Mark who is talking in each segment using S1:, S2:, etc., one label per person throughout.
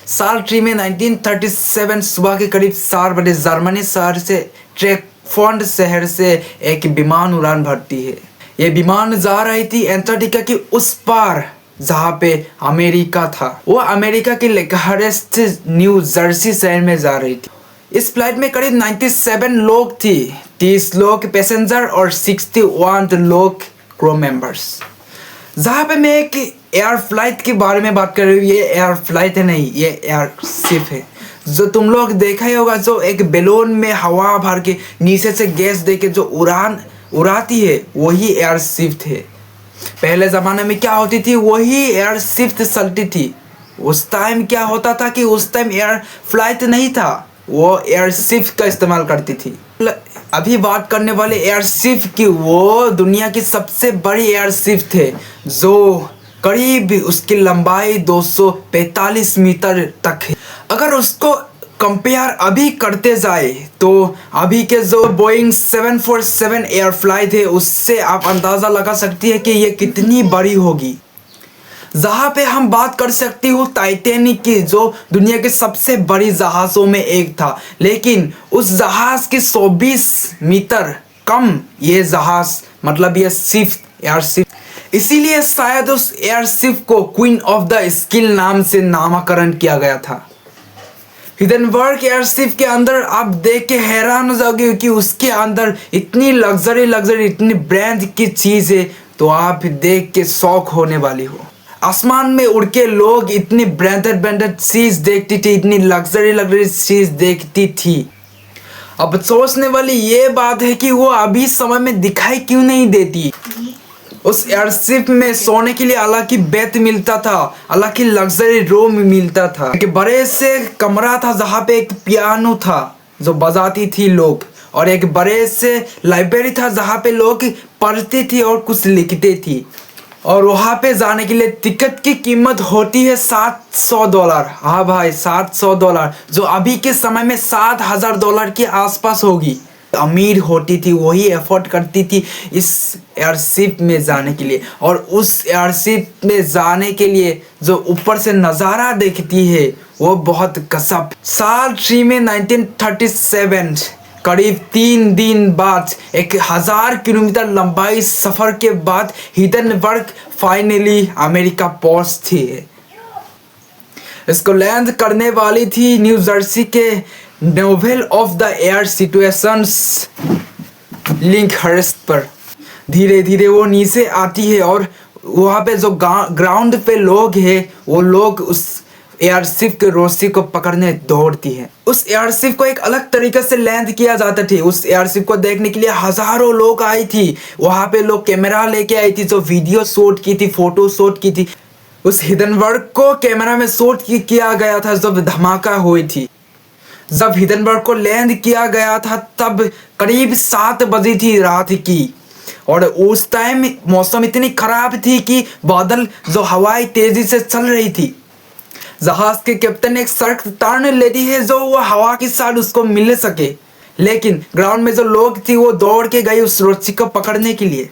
S1: साल 3 में 1937 सुबह के करीब 4 बजे जर्मनी शहर से ट्रेकफोर्ड शहर से एक विमान उड़ान भरती है। ये विमान जा रही थी एंटार्क्टिका की उस पार जहाँ पे अमेरिका था। वो अमेरिका के लेकहरेस्ट न्यू जर्सी शहर में जा रही थी। इस फ्लाइट में करीब 97 लोग थी, 30 लोग पैसेंजर और 61 लोग क्रू मेंबर्स। जहाँ पे मैं एक एयर फ्लाइट के बारे में बात कर रही हूँ, ये एयर फ्लाइट है नहीं, ये एयरशिप है। जो तुम लोग देखा ही होगा, जो एक बैलून में हवा भर के नीचे से गैस दे के जो उड़ान उड़ाती है, वही एयरशिप है। पहले ज़माने में क्या होती थी, वही एयरशिप चलती थी। उस टाइम क्या होता था कि उस टाइम एयर फ्लाइट नहीं था, वो एयरशिप का इस्तेमाल करती थी। अभी बात करने वाले एयरशिप की, वो दुनिया की सबसे बड़ी एयरशिप थे, जो करीब उसकी लंबाई 245 मीटर तक है। अगर उसको कंपेयर अभी करते जाए तो अभी के जो बोइंग 747 एयर फ्लाइट है, उससे आप अंदाज़ा लगा सकती है कि ये कितनी बड़ी होगी। जहाँ पे हम बात कर सकती हूँ टाइटैनिक की, जो दुनिया के सबसे बड़ी जहाज़ों में एक था, लेकिन उस जहाज़ की 120 मीटर कम ये जहाज़, मतलब ये शिप एयरशिप, इसीलिए शायद उस एयरशिप को क्वीन ऑफ द स्किल नाम से नामकरण किया गया था। हिडेनबर्ग एयरशिप के अंदर आप देख के हैरान हो जाओगे कि उसके अंदर इतनी लग्जरी इतनी ब्रांड की चीज़ है, तो आप देख के शौक होने वाली हो। आसमान में उड़ के लोग इतनी ब्रांडेड चीज़ देखती थी, इतनी लग्जरी चीज़ देखती थी। अब सोचने वाली ये बात है कि वो अभी समय में दिखाई क्यों नहीं देती। उस एयरशिप में सोने के लिए अलग ही बेड मिलता था, अलग ही लग्जरी रूम मिलता था, एक बड़े से कमरा था जहाँ पे एक पियानो था जो बजाती थी लोग, और एक बड़े से लाइब्रेरी था जहाँ पे लोग पढ़ते थे और कुछ लिखते थे। और वहाँ पे जाने के लिए टिकट की कीमत होती है $700। हाँ भाई, $700, जो अभी के समय में $7,000 के आसपास होगी। अमीर होती थी वही एफोर्ड करती थी इस एयरशिप में जाने के लिए। और उस एयरशिप में जाने के लिए जो ऊपर से नज़ारा देखती है, वो बहुत गजब। साल 3 में 1937 करीब 3 दिन बाद 1000 किलोमीटर लंबाई सफ़र के बाद हिडेनबर्ग फाइनली अमेरिका पहुंचती है। इसको लैंड करने वाली थी न्यू जर्सी के novel of the air situations Linkhurst पर। धीरे धीरे वो नीचे आती है और वहाँ पे जो ग्राउंड पे लोग हैं, वो लोग उस एयरशिप के रस्सी को पकड़ने दौड़ती है। उस एयरशिप को एक अलग तरीके से लैंड किया जाता थी। उस एयरशिप को देखने के लिए हजारों लोग आई थी। वहाँ पे लोग कैमरा लेके आई थी, जो वीडियो शूट की थी, फोटो शूट की थी। उस हिडेनबर्ग को कैमरा में शूट किया गया था जब धमाका हुई थी। जब हिडेनबर्ग को लैंड किया गया था तब करीब 7 बजे थी रात की, और उस टाइम मौसम इतनी खराब थी कि बादल जो हवाएं तेजी से चल रही थी। जहाज के कैप्टन ने एक सड़क तान लेती है जो वो हवा के साथ उसको मिल सके, लेकिन ग्राउंड में जो लोग थी वो दौड़ के गए उस रस्सी को पकड़ने के लिए।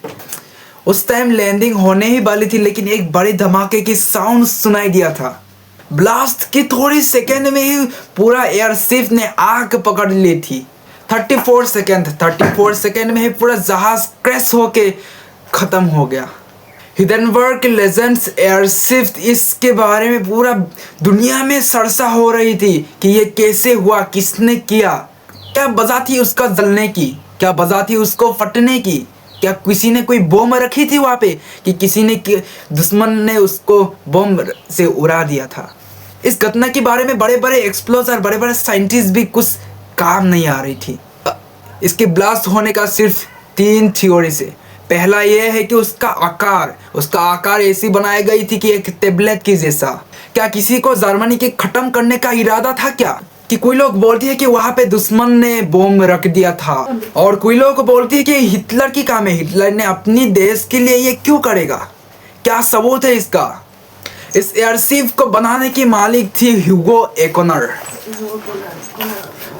S1: उस टाइम लैंडिंग होने ही वाली थी, लेकिन एक बड़े धमाके की साउंड सुनाई दिया था। ब्लास्ट की थोड़ी सेकेंड में ही पूरा एयरशिप ने आग पकड़ ली थी। 34 सेकेंड में ही पूरा जहाज क्रैश होके ख़त्म हो गया। हिडेनबर्ग लेजेंड्स एयरशिप, इसके बारे में पूरा दुनिया में चर्चा हो रही थी कि ये कैसे हुआ, किसने किया, क्या वजह थी उसका जलने की, क्या वजह थी उसको फटने की, क्या किसी ने कोई बम रखी थी वहाँ पे, कि किसी ने दुश्मन ने उसको बम से उड़ा दिया था। इस घटना के बारे में बड़े बड़े एक्सप्लोरर, बड़े बड़े साइंटिस्ट भी कुछ काम नहीं आ रही थी। इसके ब्लास्ट होने का सिर्फ 3 थ्योरी से। पहला यह है कि उसका आकार ऐसी बनाई गई थी कि एक टेबलेट की जैसा। क्या किसी को जर्मनी के खत्म करने का इरादा था क्या? कि कोई लोग बोलती है कि वहाँ पे दुश्मन ने बम रख दिया था, और कोई लोग बोलती है कि हिटलर की काम है, हिटलर ने अपनी देश के लिए ये क्यों करेगा। क्या सबूत है इसका? इस एयरशिप को बनाने की मालिक थी ह्यूगो एकोनर,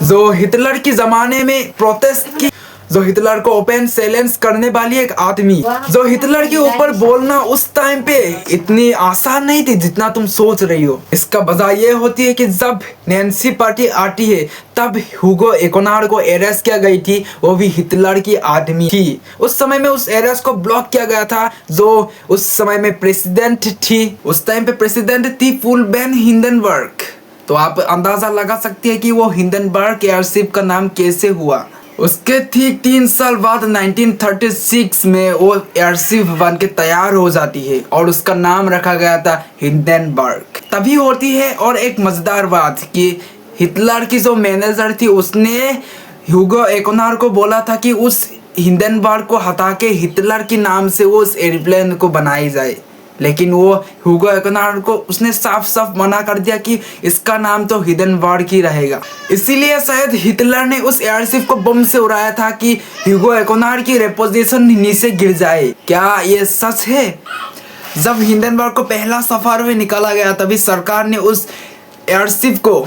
S1: जो हिटलर के ज़माने में प्रोटेस्ट की जो हिटलर को ओपन चैलेंज करने वाली एक आदमी, जो हिटलर के ऊपर बोलना उस टाइम पे इतनी आसान नहीं थी जितना तुम सोच रही हो। इसका वजह ये होती है कि जब नैन्सी पार्टी आती है तब ह्यूगो एकोनार को अरेस्ट किया गई थी, वो भी हिटलर की आदमी थी। उस समय में उस अरेस्ट को ब्लॉक किया गया था। जो उस समय में प्रेसिडेंट थी, उस टाइम पे प्रेसिडेंट थी फुल वैन हिंडनबर्ग। तो आप अंदाजा लगा सकती है कि वो हिंडनबर्ग एयरशिप का नाम कैसे हुआ। उसके ठीक 3 साल बाद 1936 में वो एयरशिप बन के तैयार हो जाती है और उसका नाम रखा गया था हिंडनबर्ग। तभी होती है। और एक मजेदार बात कि हिटलर की जो मैनेजर थी उसने ह्यूगो एकोनार को बोला था कि उस हिंडनबर्ग को हटा के हिटलर के नाम से वो उस एयरप्लेन को बनाई जाए, लेकिन वो ह्यूगो एकोनार को उसने साफ साफ मना कर दिया कि इसका नाम तो हिंडनबर्ग ही रहेगा। इसीलिए शायद हिटलर ने उस एयरशिप को बम से उड़ाया था कि ह्यूगो एकोनार की रेपुटेशन नीचे गिर जाए। क्या ये सच है? जब हिंडनबर्ग को पहला सफर में निकाला गया तभी सरकार ने उस एयरशिप को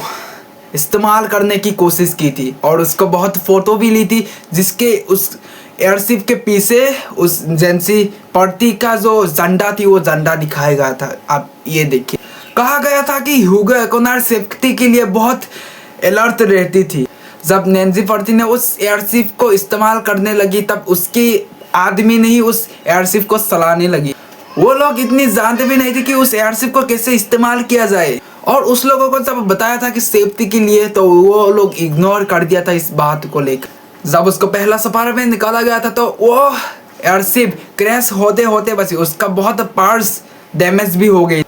S1: इस्तेमाल करने की कोशिश की थी और उसको बहुत फोटो भी ली थी, जिसके उस एयरशिप के पीछे उस नैन्सी पार्टी का जो झंडा थी वो झंडा दिखाया गया था। आप ये देखिए, कहा गया था कि ह्यूगो एकोनार सेफ्टी के लिए बहुत अलर्ट रहती थी। जब नैन्सी पार्टी ने उस एयरशिप को इस्तेमाल करने लगी तब उसकी आदमी नहीं उस एयरशिप को चलाने लगी। वो लोग इतनी जानते भी नहीं थे कि उस एयरशिप को कैसे इस्तेमाल किया जाए, और उस लोगों को जब बताया था कि सेफ्टी के लिए तो वो लोग इग्नोर कर दिया था इस बात को लेकर। जब उसको पहला सफर में निकाला गया था तो वो एयरशिप क्रैश होते होते बची, उसका बहुत पार्ट्स डैमेज भी हो गई।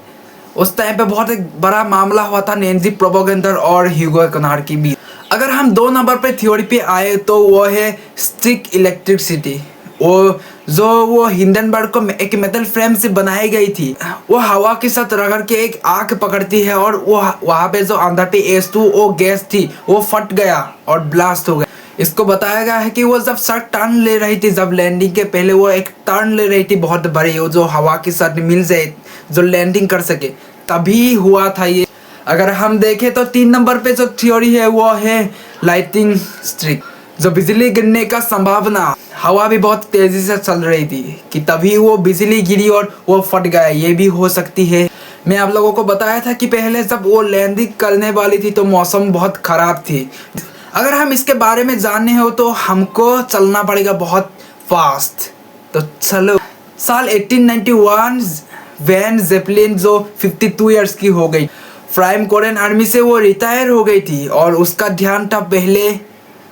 S1: उस टाइम पे बहुत एक बड़ा मामला हुआ था नैन्सी प्रोपेगेंडर और ह्यूगो एकोनार की बीच। अगर हम 2 नंबर पे थ्योरी पे आए तो वो है स्टिक इलेक्ट्रिसिटी। वो हिंडनबर्ग को एक मेटल फ्रेम से बनाई गई थी, वो हवा के साथ रगड़ के एक आग पकड़ती है और वो वहाँ पे जो अंदर पे H2O गैस थी वो फट गया और ब्लास्ट हो गया। इसको बताया गया है कि वो जब सर टर्न ले रही थी, जब लैंडिंग के पहले वो एक टर्न ले रही थी बहुत बड़ी, वो जो हवा के साथ मिल जाए जो लैंडिंग कर सके, तभी हुआ था ये। अगर हम देखें तो 3 नंबर पे जो थ्योरी है वो है लाइटिंग स्ट्रिक, जो बिजली गिरने का संभावना, हवा भी बहुत तेजी से चल रही थी कि तभी वो बिजली गिरी और वो फट गया, ये भी हो सकती है। मैं आप लोगों को बताया था कि पहले जब वो लैंडिंग करने वाली थी तो मौसम बहुत खराब थी। अगर हम इसके बारे में जानने हो तो हमको चलना पड़ेगा बहुत फास्ट। तो चलो, साल 1891 वैन ज़ेपेलिन जो 52 इयर्स की हो गई, प्राइम कोरियन आर्मी से वो रिटायर हो गई थी और उसका ध्यान था पहले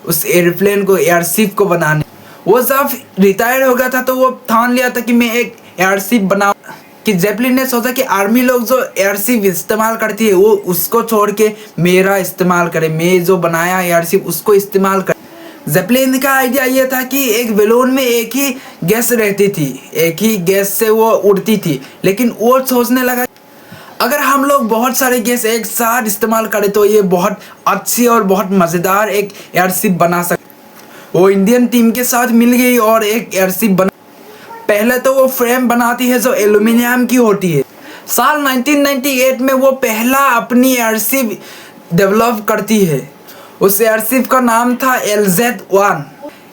S1: उस एयरप्लेन को, एयरशिप को बनाने। वो जब रिटायर हो गया था तो वो ठान लिया था कि मैं एक एयरशिप बनाऊं। कि ज़ेपेलिन ने सोचा कि आर्मी लोग जो एयरशिप इस्तेमाल करती है वो उसको छोड़ के मेरा इस्तेमाल करे, मैं जो बनाया एयरशिप उसको इस्तेमाल कर। ज़ेपेलिन का आइडिया ये था कि एक बैलून में एक ही गैस रहती थी, एक ही गैस से वो उड़ती थी, लेकिन वो सोचने लगा अगर हम लोग बहुत सारे गैस एक साथ इस्तेमाल करें तो ये बहुत अच्छी और बहुत मज़ेदार एक एयरशिप बना सकते। वो इंडियन टीम के साथ मिल गई और एक एयरशिप बना। पहले तो वो फ्रेम बनाती है जो एल्यूमिनियम की होती है। साल 1998 में वो पहला अपनी एयरशिप डेवलप करती है। उस एयरशिप का नाम था LZ-1,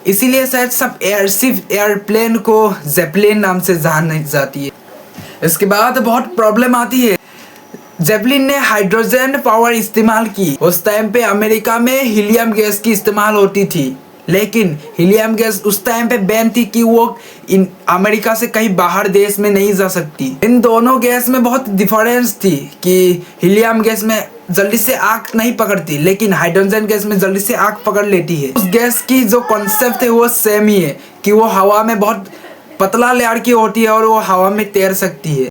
S1: इसीलिए शायद सब एयरशिप एयरप्लेन को ज़ेपेलिन नाम से जानी जाती है। इसके बाद बहुत प्रॉब्लम आती है। ज़ेपेलिन ने हाइड्रोजन पावर इस्तेमाल की। उस टाइम पे अमेरिका में हीलियम गैस की इस्तेमाल होती थी, लेकिन हीलियम गैस उस टाइम पे बैन थी कि वो इन अमेरिका से कहीं बाहर देश में नहीं जा सकती। इन दोनों गैस में बहुत डिफरेंस थी कि हीलियम गैस में जल्दी से आग नहीं पकड़ती, लेकिन हाइड्रोजन गैस में जल्दी से आग पकड़ लेती है। उस गैस की जो कॉन्सेप्ट है वो सेम ही है कि वो हवा में बहुत पतला लेयर की होती है और वो हवा में तैर सकती है।